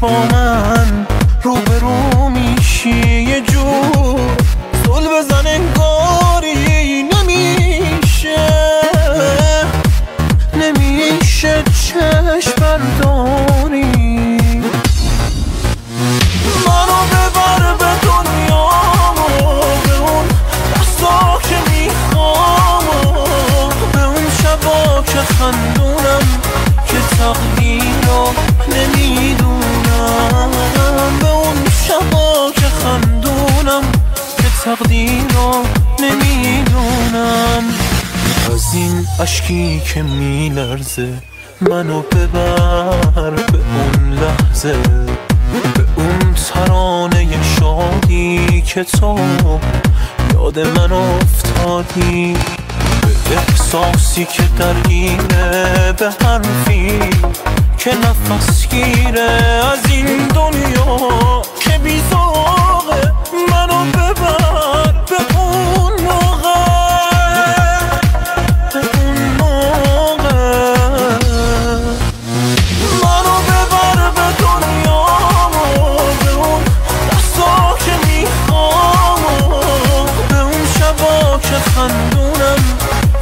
با من روبرو میشی یه جور زل بزن انگاری نمیشه چشم برداری منو ببر به دنیا به اون دستا که میخوام به اون شبا که خندونم که تقدیر رو نمیدونم به اون شبا که خندونم که تقدیر رو نمیدونم از این اشکی که میلرزه منو ببر به اون لحظه به اون ترانه شادی که تو یاد من افتادی به احساسی که درگیره به حرفی که نفس گیره از این دنیا که بیزاقه منو ببر به اون موقع منو ببر به دنیا به اون دستا که میخوام به اون شبا که خندونم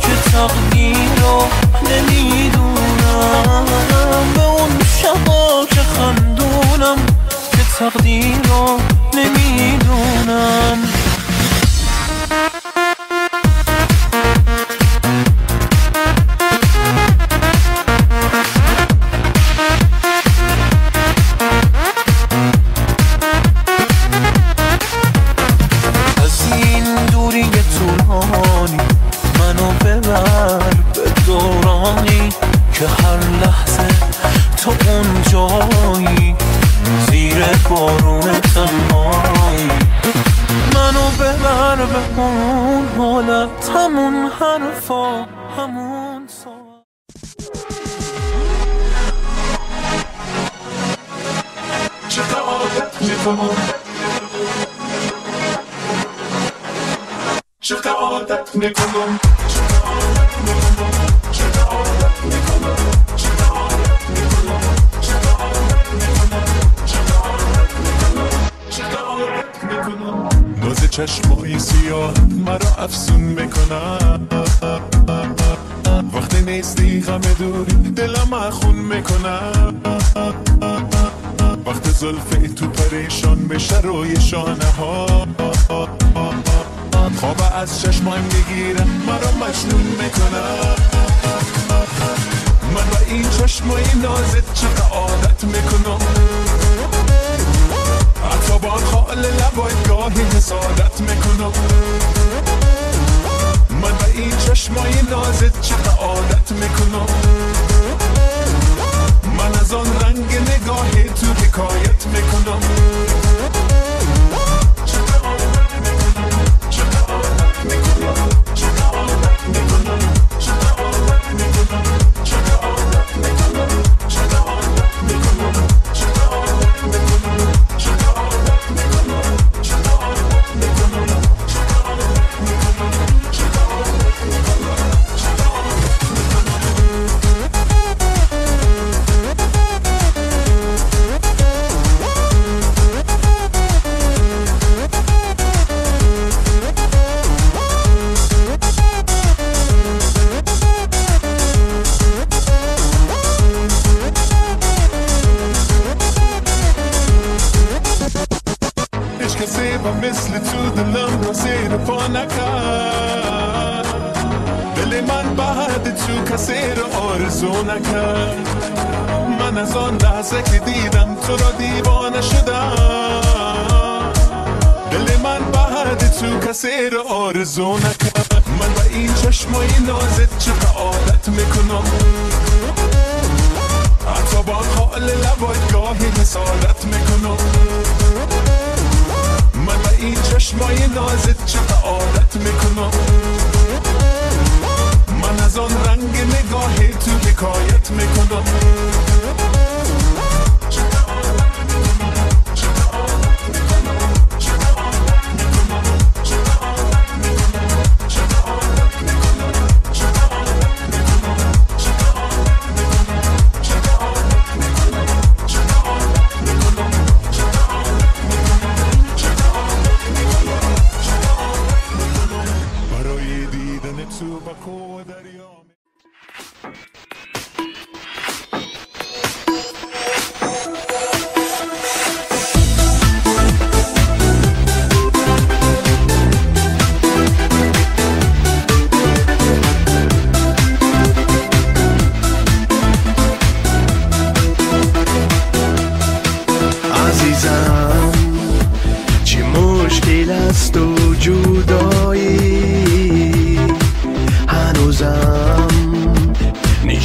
که تقدیر رو نمیدونم به اون شبا که خندونم که تقدیر رو نمیدونم که هر لحظه تو اون جایی زیر بارون تنهایی منو ببر به اون حالت همون حرفا همون ساعت چه عادت میکنم چه عادت میکنم ناز چشمای سیاه مرا افسون میکنم وقتی نیستی غم دوری دلم خون میکنم وقت زلفی تو پریشان بشه روی شانه ها خواب از چشمایم میگیرم مرا مجنون میکنم من با این چشمای نازت چقدر عادت میکنم حتی با خال لبای گاهی حسادت میکنم من با این چشمای نازت چقدر عادت میکنم من از آن رنگ نگاهی تو حکایت میکنم مثل تو دلم رو زیر پا نکرد دل من بعد تو کسی رو آرزو نکرد من از آن لحظه که دیدم تو را دیوانه شدم دل من بعد تو کسی رو آرزو نکرد من با این چشمای نازت چقدر عادت میکنم حتی با خال لبات گاهی حسادت میکنم من با این چشمای نازت چقدر عادت میکنم من از آن رنگ نگاهی تو حکایت میکنم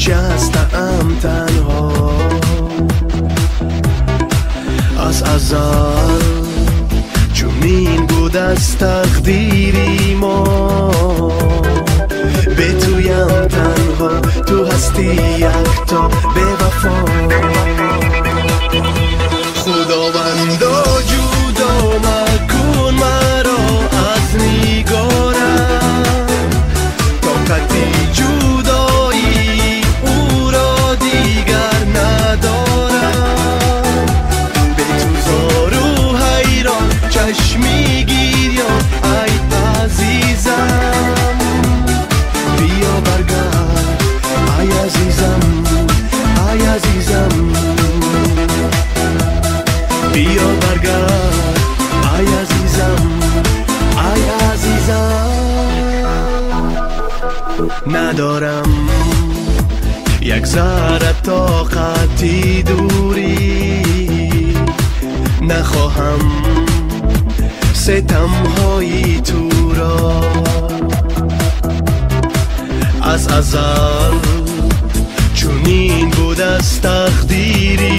نشستم تنها از ازل، چونین بود از تقدیری ما. به تویم تنها، تو هستی یکتا به وفا. خداوندا جدا مکن مرا از نگارم، طاقتی جدایی او را دیگر ندارم. به تو زار و حیران چشمی گیریم ای عزیزم. بیا برگرد ای عزیزم، ای عزیزم. بیا برگرد ای عزیزم، ای عزیزم. ندارم یک ذره طاقتی دوری، نخواهم ستم‌های تو را. از ازل چونین بود از تقدیری